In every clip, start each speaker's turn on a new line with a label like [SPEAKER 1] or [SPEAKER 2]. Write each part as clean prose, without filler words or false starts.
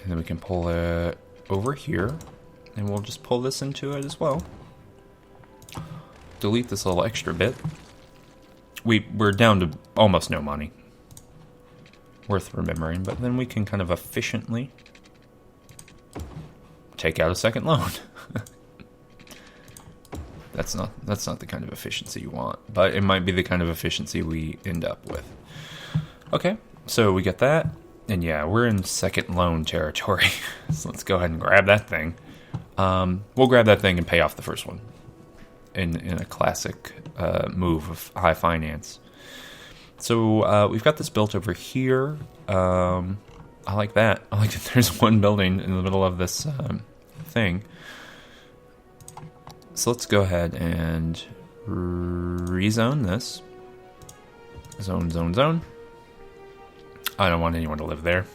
[SPEAKER 1] And then we can pull it over here. And we'll just pull this into it as well. Delete this little extra bit. We're down to almost no money. Worth remembering. But then we can kind of efficiently take out a second loan. That's not the kind of efficiency you want, but it might be the kind of efficiency we end up with. Okay, so we get that, and yeah, we're in second loan territory. So let's go ahead and grab that thing. We'll grab that thing and pay off the first one in a classic move of high finance. So we've got this built over here. I like that. I like that there's one building in the middle of this thing. So let's go ahead and rezone this. Zone. I don't want anyone to live there.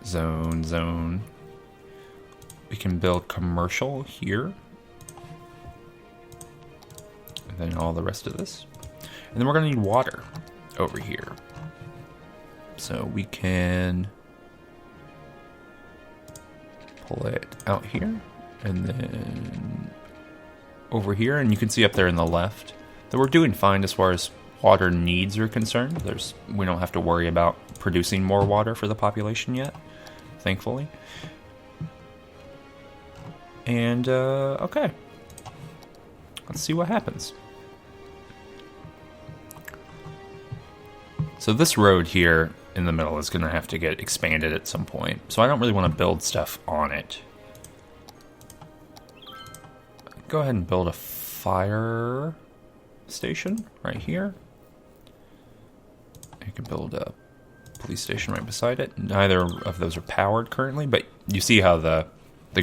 [SPEAKER 1] Zone. We can build commercial here. And then all the rest of this. And then we're going to need water over here. So we can pull it out here. And then over here, and you can see up there in the left that we're doing fine as far as water needs are concerned. We don't have to worry about producing more water for the population yet, thankfully. And, okay. Let's see what happens. So this road here in the middle is going to have to get expanded at some point. So I don't really want to build stuff on it. Go ahead and build a fire station right here. You can build a police station right beside it. Neither of those are powered currently, but you see how the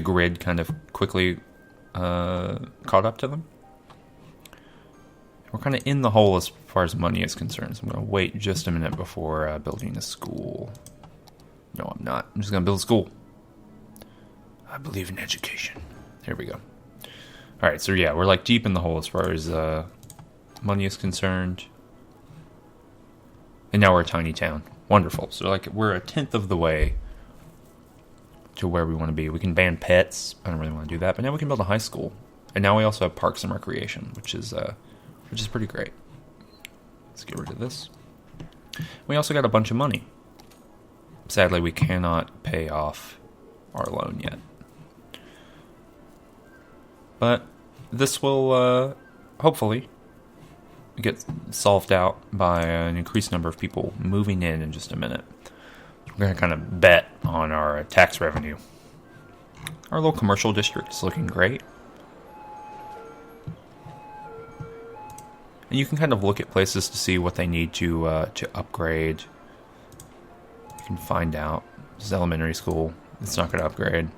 [SPEAKER 1] grid kind of quickly caught up to them. We're kind of in the hole as far as money is concerned, so I'm going to wait just a minute before building a school. No, I'm not. I'm just going to build a school. I believe in education. Here we go. Alright, so yeah, we're like deep in the hole as far as money is concerned. And now we're a tiny town. Wonderful. So like we're a tenth of the way to where we want to be. We can ban pets. I don't really want to do that. But now we can build a high school. And now we also have parks and recreation, which is pretty great. Let's get rid of this. We also got a bunch of money. Sadly, we cannot pay off our loan yet. But this will hopefully get solved out by an increased number of people moving in just a minute. We're going to kind of bet on our tax revenue. Our little commercial district is looking great. And you can kind of look at places to see what they need to upgrade. You can find out. This is elementary school. It's not going to upgrade.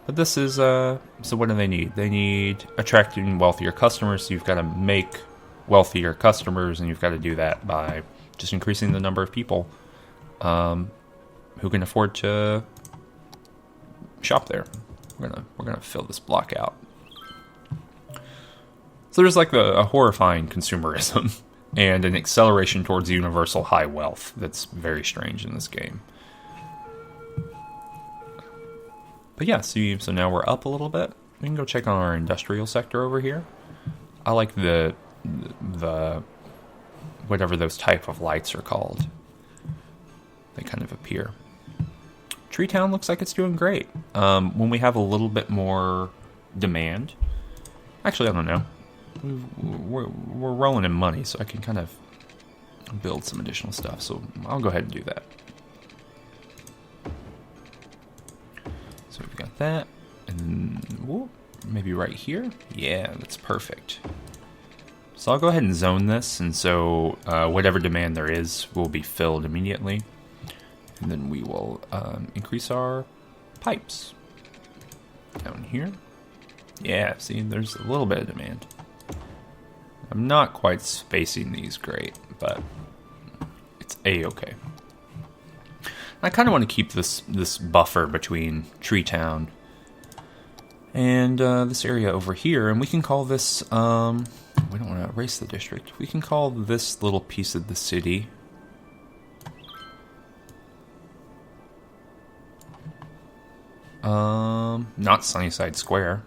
[SPEAKER 1] But this is, so what do they need? They need attracting wealthier customers, so you've got to make wealthier customers, and you've got to do that by just increasing the number of people who can afford to shop there. We're gonna fill this block out. So there's like a horrifying consumerism and an acceleration towards universal high wealth that's very strange in this game. But yeah, so now we're up a little bit. We can go check on our industrial sector over here. I like the whatever those type of lights are called. They kind of appear. Tree Town looks like it's doing great. When we have a little bit more demand, actually I don't know. We're rolling in money, so I can kind of build some additional stuff. So I'll go ahead and do that. So we've got that, and then maybe right here. Yeah, that's perfect. So I'll go ahead and zone this, and so whatever demand there is will be filled immediately. And then we will increase our pipes down here. Yeah, see, there's a little bit of demand. I'm not quite spacing these great, but it's A-okay. I kind of want to keep this buffer between Tree Town and this area over here, and we can call this, we don't want to erase the district, we can call this little piece of the city Not Sunnyside Square.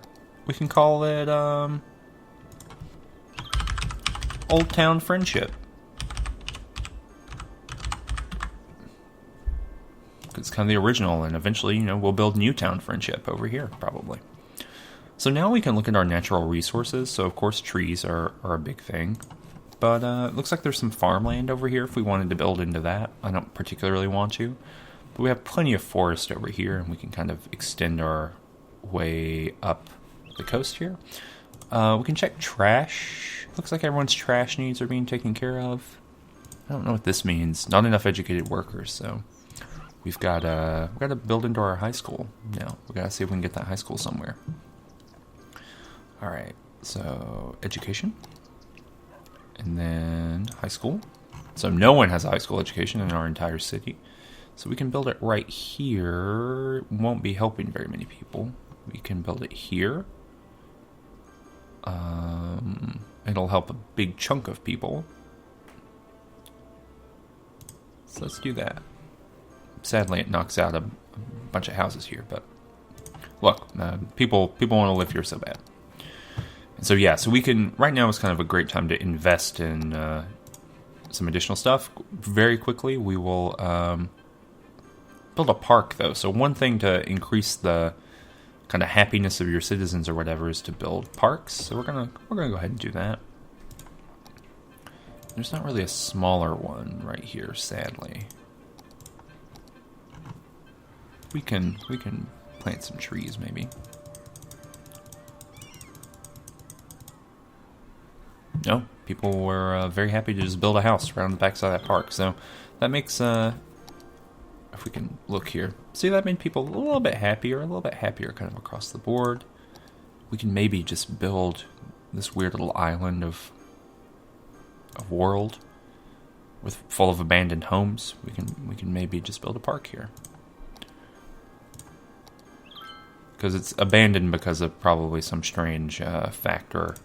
[SPEAKER 1] We can call it, Old Town Friendship. It's kind of the original, and eventually, we'll build Newtown Friendship over here, probably. So now we can look at our natural resources. So, of course, trees are a big thing. But it looks like there's some farmland over here if we wanted to build into that. I don't particularly want to. But we have plenty of forest over here, and we can kind of extend our way up the coast here. We can check trash. Looks like everyone's trash needs are being taken care of. I don't know what this means. Not enough educated workers, so we've got to build into our high school now. We got to see if we can get that high school somewhere. All right, so education, and then high school. So no one has a high school education in our entire city. So we can build it right here. Won't be helping very many people. We can build it here. It'll help a big chunk of people. So let's do that. Sadly, it knocks out a bunch of houses here, but look, people want to live here so bad. And so yeah, so we can, right now is kind of a great time to invest in some additional stuff. Very quickly, we will build a park, though. So one thing to increase the kind of happiness of your citizens or whatever is to build parks. So we're gonna go ahead and do that. There's not really a smaller one right here, sadly. We can plant some trees, maybe. No, people were very happy to just build a house around the backside of that park. So that makes, if we can look here, see, that made people a little bit happier kind of across the board. We can maybe just build this weird little island of world full of abandoned homes. We can maybe just build a park here. Because it's abandoned because of probably some strange factor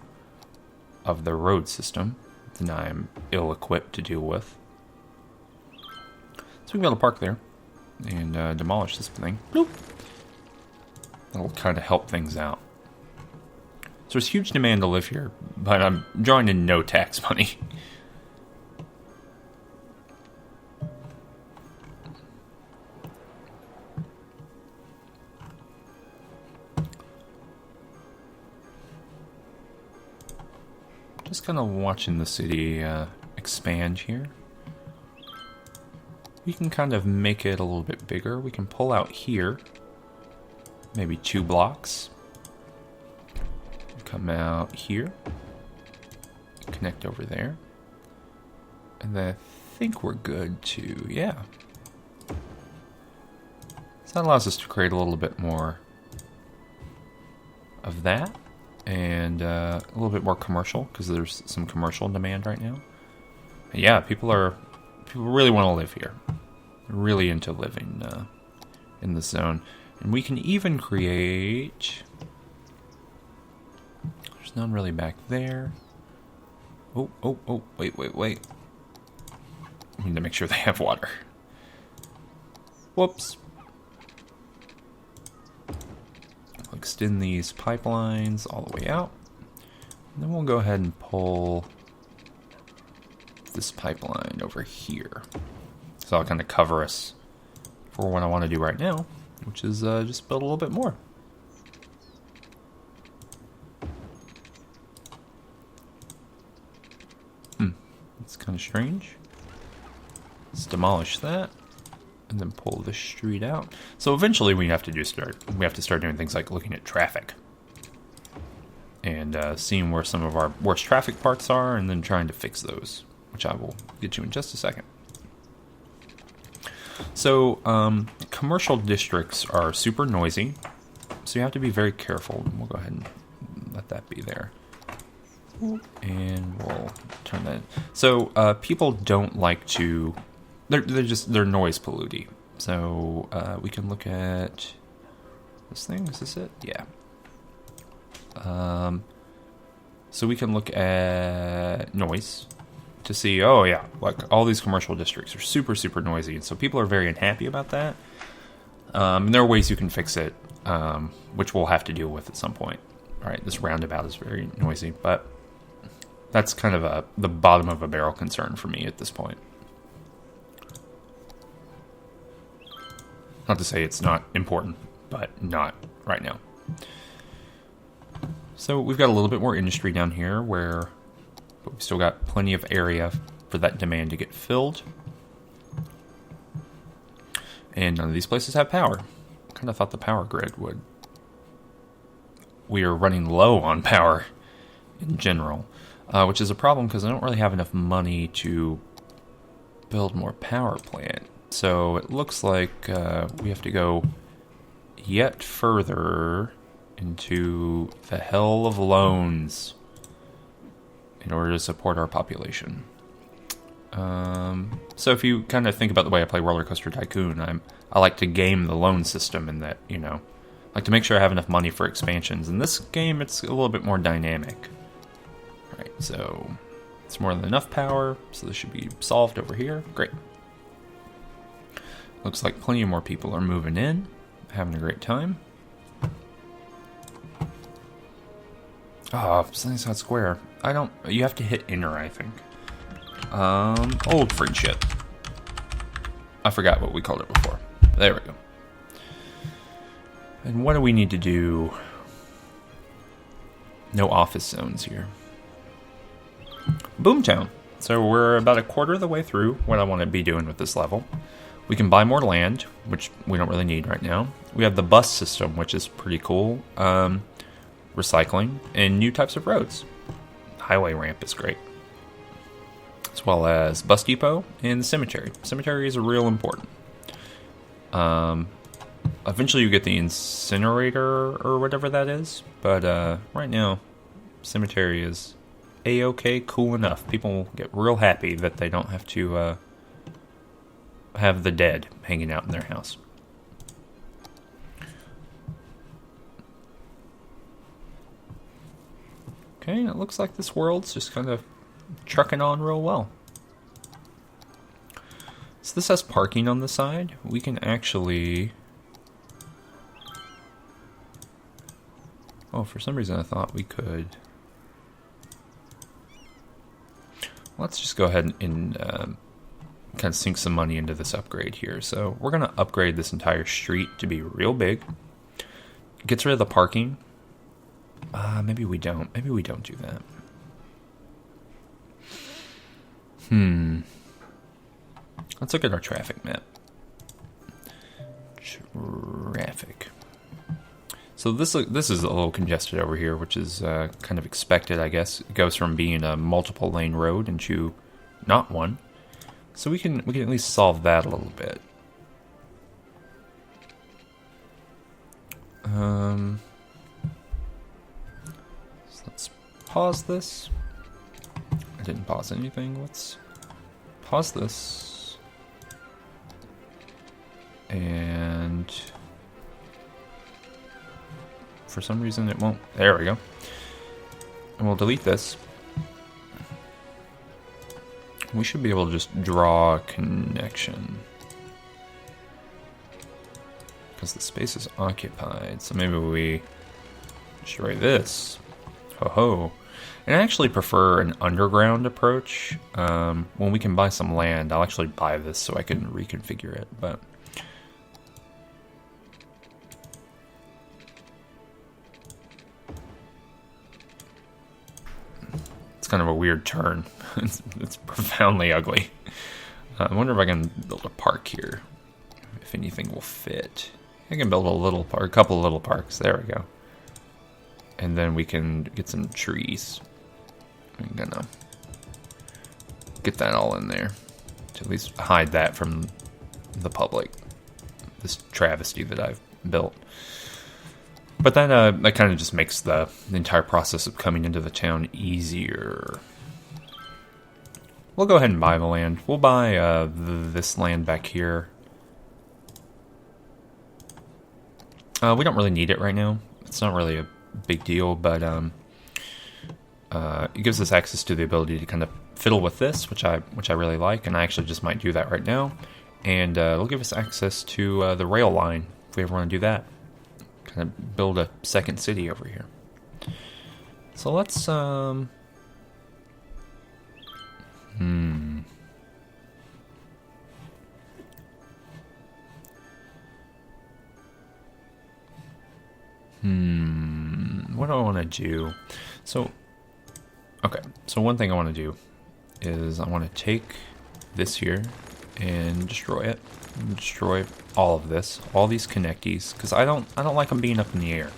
[SPEAKER 1] of the road system that I am ill-equipped to deal with. So we can build a park there and demolish this thing. Bloop. That'll kind of help things out. So there's huge demand to live here, but I'm drawing in no tax money. Just kind of watching the city expand here. We can kind of make it a little bit bigger. We can pull out here, maybe 2 blocks. Come out here, connect over there, and then I think we're good to, yeah. So that allows us to create a little bit more of that. And a little bit more commercial, because there's some commercial demand right now. But yeah, people really want to live here. They're really into living in this zone. And we can even create... There's none really back there. Oh, wait. I need to make sure they have water. Whoops. Extend these pipelines all the way out. And then we'll go ahead and pull this pipeline over here. So I'll kind of cover us for what I want to do right now, which is just build a little bit more. It's kind of strange. Let's demolish that. And then pull the street out. So eventually we have to start doing things like looking at traffic and seeing where some of our worst traffic parts are, and then trying to fix those, which I will get you in just a second. So commercial districts are super noisy, so you have to be very careful. We'll go ahead and let that be there, and we'll turn that. So people don't like to. They're noise polluting. So we can look at this thing. Is this it? Yeah. So we can look at noise to see. Oh yeah, like all these commercial districts are super noisy, and so people are very unhappy about that. And there are ways you can fix it. which we'll have to deal with at some point. All right, this roundabout is very noisy, but that's kind of the bottom of a barrel concern for me at this point. Not to say it's not important, but not right now. So we've got a little bit more industry down here but we've still got plenty of area for that demand to get filled. And none of these places have power. I kind of thought the power grid would. We are running low on power in general, which is a problem because I don't really have enough money to build more power plant. So it looks like we have to go yet further into the hell of loans in order to support our population. So if you kind of think about the way I play Roller Coaster Tycoon, I like to game the loan system in that, I like to make sure I have enough money for expansions. In this game, it's a little bit more dynamic. All right, so it's more than enough power, so this should be solved over here. Great. Looks like plenty more people are moving in, having a great time. Oh, Sunnyside Square. You have to hit enter, I think. Old friendship. I forgot what we called it before. There we go. And what do we need to do? No office zones here. Boomtown. So we're about a quarter of the way through what I want to be doing with this level. We can buy more land, which we don't really need right now. We have the bus system, which is pretty cool. Recycling and new types of roads. Highway ramp is great. As well as bus depot and the cemetery. Cemetery is real important. Eventually you get the incinerator or whatever that is, but right now cemetery is a-okay, cool enough. People get real happy that they don't have to have the dead hanging out in their house. Okay, it looks like this world's just kind of trucking on real well. So this has parking on the side. We can actually... Oh, for some reason I thought we could... Let's just go ahead and kind of sink some money into this upgrade here. So we're going to upgrade this entire street to be real big. It gets rid of the parking. Maybe we don't. Maybe we don't do that. Let's look at our traffic map. Traffic. So this is a little congested over here, which is kind of expected, I guess. It goes from being a multiple lane road into not one. So we can at least solve that a little bit. So let's pause this. I didn't pause anything. Let's pause this. And for some reason it won't. There we go. And we'll delete this. We should be able to just draw a connection. Because the space is occupied. So maybe we destroy this. Ho ho. And I actually prefer an underground approach. When we can buy some land, I'll actually buy this so I can reconfigure it. But it's kind of a weird turn. It's profoundly ugly. I wonder if I can build a park here. If anything will fit. I can build a couple of little parks. There we go. And then we can get some trees. I'm gonna get that all in there to at least hide that from the public. This travesty that I've built. But that kind of just makes the entire process of coming into the town easier. We'll go ahead and buy the land. We'll buy this land back here. We don't really need it right now. It's not really a big deal, but it gives us access to the ability to kind of fiddle with this, which I really like, and I actually just might do that right now. And it'll give us access to the rail line if we ever want to do that. kind of build a second city over here. So let's what do I want to do? So, okay, so one thing I want to do is I want to take this here and destroy it. Destroy all of this, all these connecties, because I don't like them being up in the air.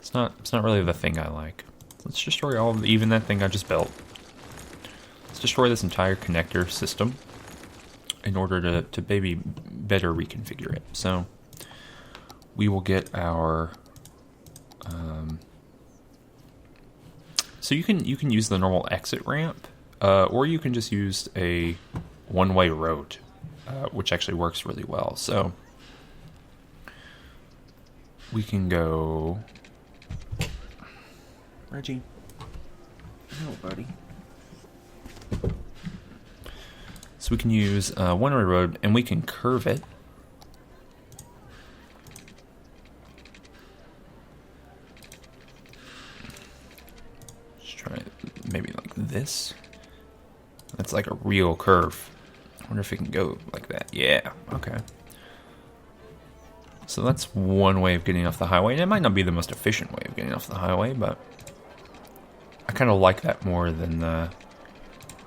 [SPEAKER 1] It's not really the thing I like. Let's destroy all of even that thing I just built. Let's destroy this entire connector system in order to maybe better reconfigure it. So we will get our so you can use the normal exit ramp, or you can just use a one-way road, which actually works really well. So we can go, Reggie. No, buddy. So we can use one-way road, and we can curve it. Maybe like this. That's like a real curve. I wonder if it can go like that. Yeah, okay. So that's one way of getting off the highway. And it might not be the most efficient way of getting off the highway, but I kind of like that more than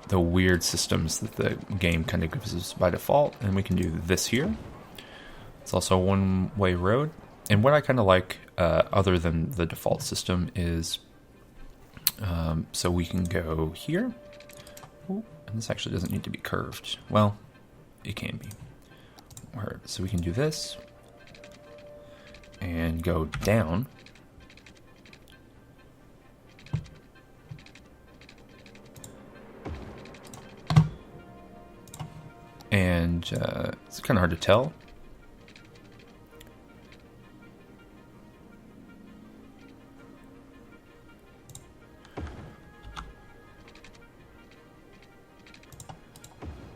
[SPEAKER 1] the weird systems that the game kind of gives us by default. And we can do this here. It's also a one-way road. And what I kind of like, other than the default system, is so we can go here. Ooh, and this actually doesn't need to be curved. Well, it can be. So we can do this and go down. And it's kind of hard to tell.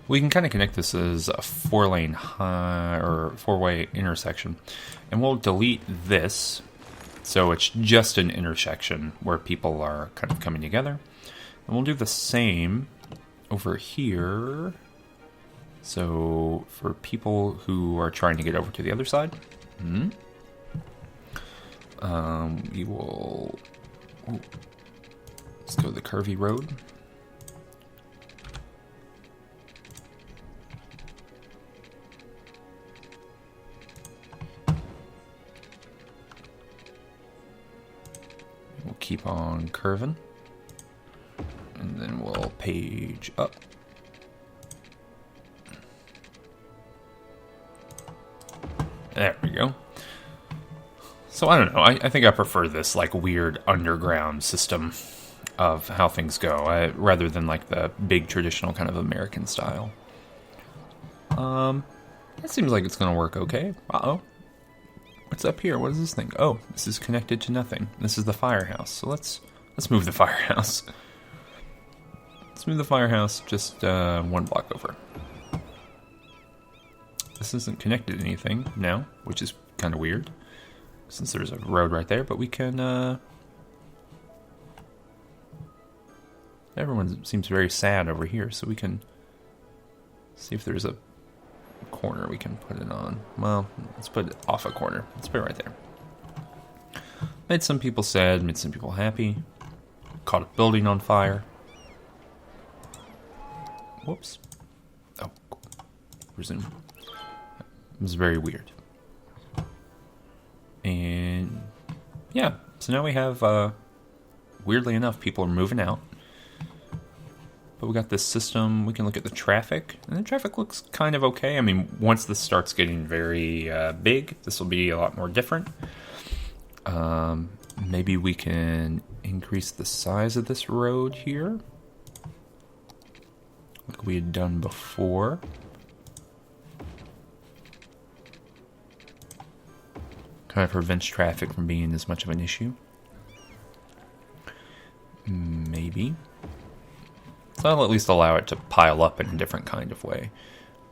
[SPEAKER 1] We can kind of connect this as a four-lane high or four-way intersection, and we'll delete this, so it's just an intersection where people are kind of coming together. And we'll do the same over here. So for people who are trying to get over to the other side, we will. Let's go the curvy road. Keep on curving, and then we'll page up. There we go. So I don't know, I think I prefer this like weird underground system of how things go, rather than like the big traditional kind of American style. It seems like it's gonna work okay. Uh-oh. What's up here? What is this thing? Oh, this is connected to nothing. This is the firehouse. So let's move the firehouse. Let's move the firehouse just one block over. This isn't connected to anything now, which is kind of weird, since there's a road right there. But we can. Everyone seems very sad over here, so we can see if there's a corner we can put it on. Well, let's put it off a corner. Let's put it right there. Made some people sad, made some people happy. Caught a building on fire. Whoops. Oh, resume. It was very weird. And yeah, so now we have, weirdly enough, people are moving out. But we got this system, we can look at the traffic, and the traffic looks kind of okay. I mean, once this starts getting very big, this will be a lot more different. Maybe we can increase the size of this road here, like we had done before. Kind of prevents traffic from being as much of an issue. Maybe. So I'll at least allow it to pile up in a different kind of way.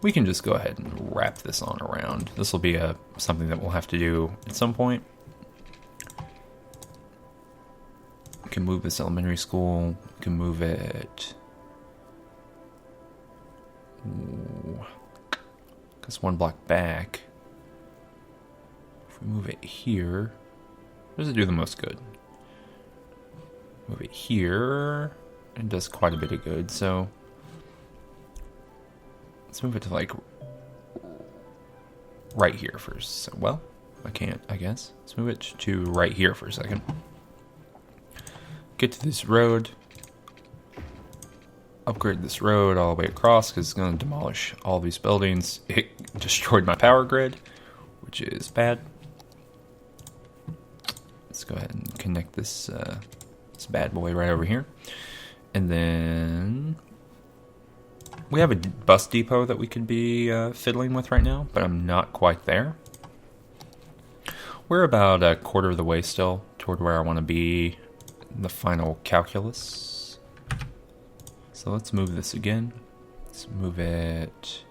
[SPEAKER 1] We can just go ahead and wrap this on around. This will be something that we'll have to do at some point. can move this elementary school. We can move it. Because one block back. If we move it here, where does it do the most good? Move it here. It does quite a bit of good, so let's move it to like right here first. So, well, I can't, I guess. Let's move it to right here for a second. Get to this road. Upgrade this road all the way across because it's going to demolish all these buildings. It destroyed my power grid, which is bad. Let's go ahead and connect this this bad boy right over here. And then we have a bus depot that we could be fiddling with right now, but I'm not quite there. We're about a quarter of the way still toward where I want to be in the final calculus. So let's move this again. Let's move it.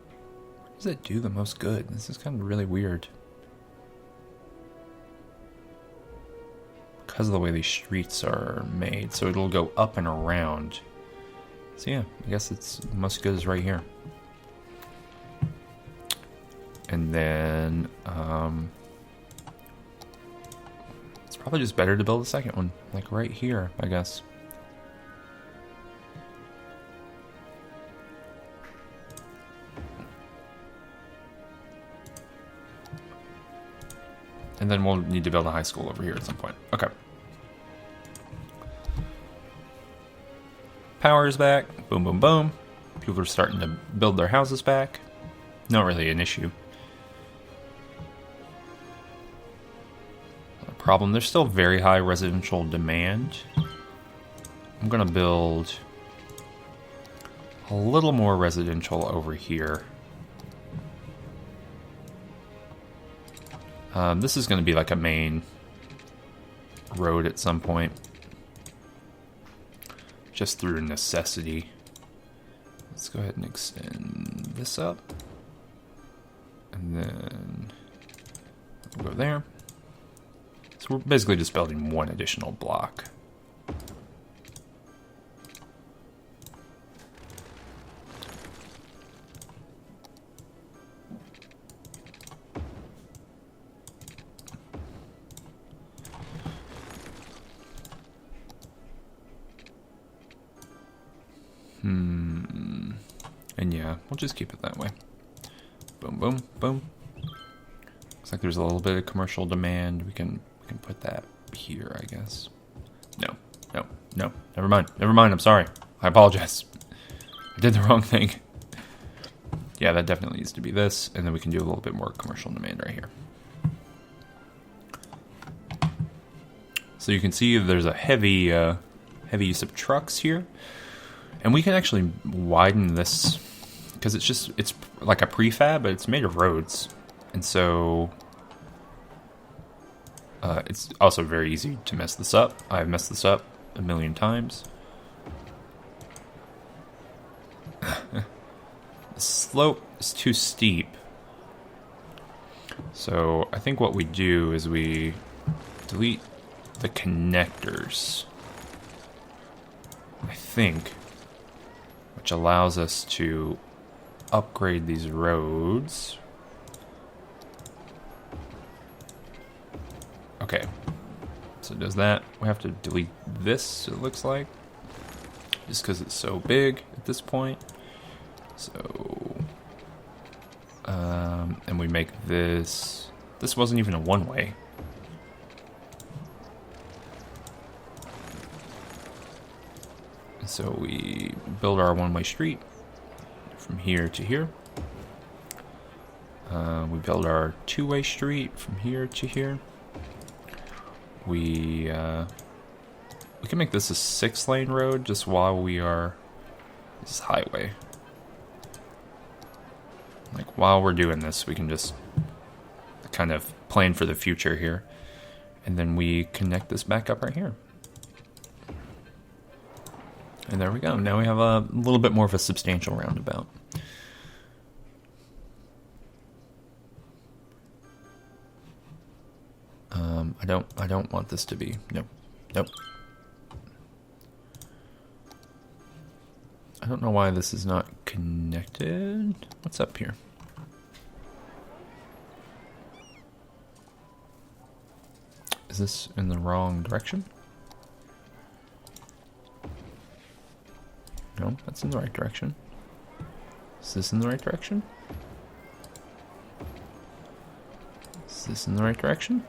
[SPEAKER 1] Where does it do the most good? This is kind of really weird. Because of the way these streets are made, so it'll go up and around. So yeah, I guess it's most good is right here. And then it's probably just better to build a second one, like right here, I guess. And then we'll need to build a high school over here at some point. Okay. Power is back. Boom, boom, boom. People are starting to build their houses back. Not really an issue. Not a problem. There's still very high residential demand. I'm going to build a little more residential over here. This is going to be like a main road at some point. Just through necessity. Let's go ahead and extend this up. And then we'll go there. So we're basically just building one additional block. And yeah, we'll just keep it that way. Boom, boom, boom. Looks like there's a little bit of commercial demand. We can put that here, I guess. No. Never mind. I'm sorry. I apologize. I did the wrong thing. Yeah, that definitely needs to be this, and then we can do a little bit more commercial demand right here. So you can see there's a heavy use of trucks here. And we can actually widen this because it's like a prefab, but it's made of roads. And so it's also very easy to mess this up. I've messed this up a million times. The slope is too steep. So I think what we do is we delete the connectors. I think. Which allows us to upgrade these roads. Okay, so does that, we have to delete this, it looks like, just because it's so big at this point. So, and we make this wasn't even a one-way. So we build our one-way street from here to here. We build our two-way street from here to here. We can make this a 6-lane road just while we are this highway. Like while we're doing this, we can just kind of plan for the future here, and then we connect this back up right here. And there we go. Now we have a little bit more of a substantial roundabout. I don't want this to be, no, Nope. I don't know why this is not connected. What's up here? Is this in the wrong direction? No, that's in the right direction. Is this in the right direction? Is this in the right direction?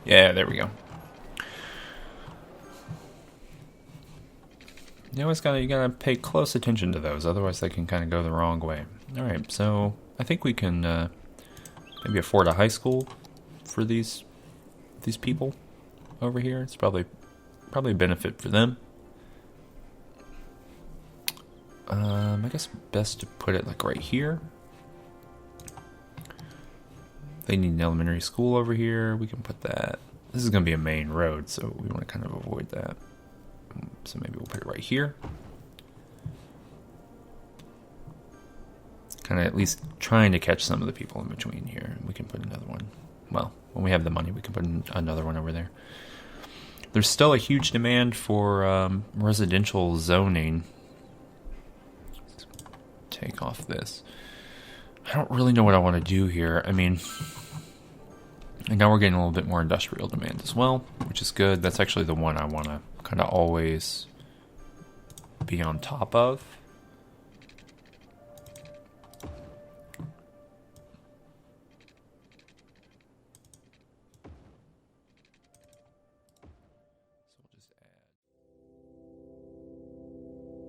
[SPEAKER 1] Yeah, there we go. You gotta pay close attention to those, otherwise they can kind of go the wrong way. All right, so I think we can maybe afford a high school for these people over here. It's probably a benefit for them. I guess best to put it like right here. They need an elementary school over here. We can put that. This is going to be a main road, so we want to kind of avoid that. So maybe we'll put it right here. Kind of at least trying to catch some of the people in between here. We can put another one. Well, when we have the money, we can put another one over there. There's still a huge demand for residential zoning. Let's take off this. I don't really know what I want to do here. I mean, and now we're getting a little bit more industrial demand as well, which is good. That's actually the one I want to kind of always be on top of.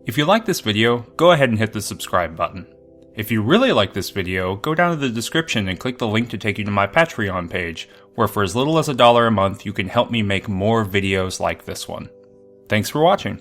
[SPEAKER 1] If you like this video, go ahead and hit the subscribe button. If you really like this video, go down to the description and click the link to take you to my Patreon page, where for as little as $1 a month, you can help me make more videos like this one. Thanks for watching.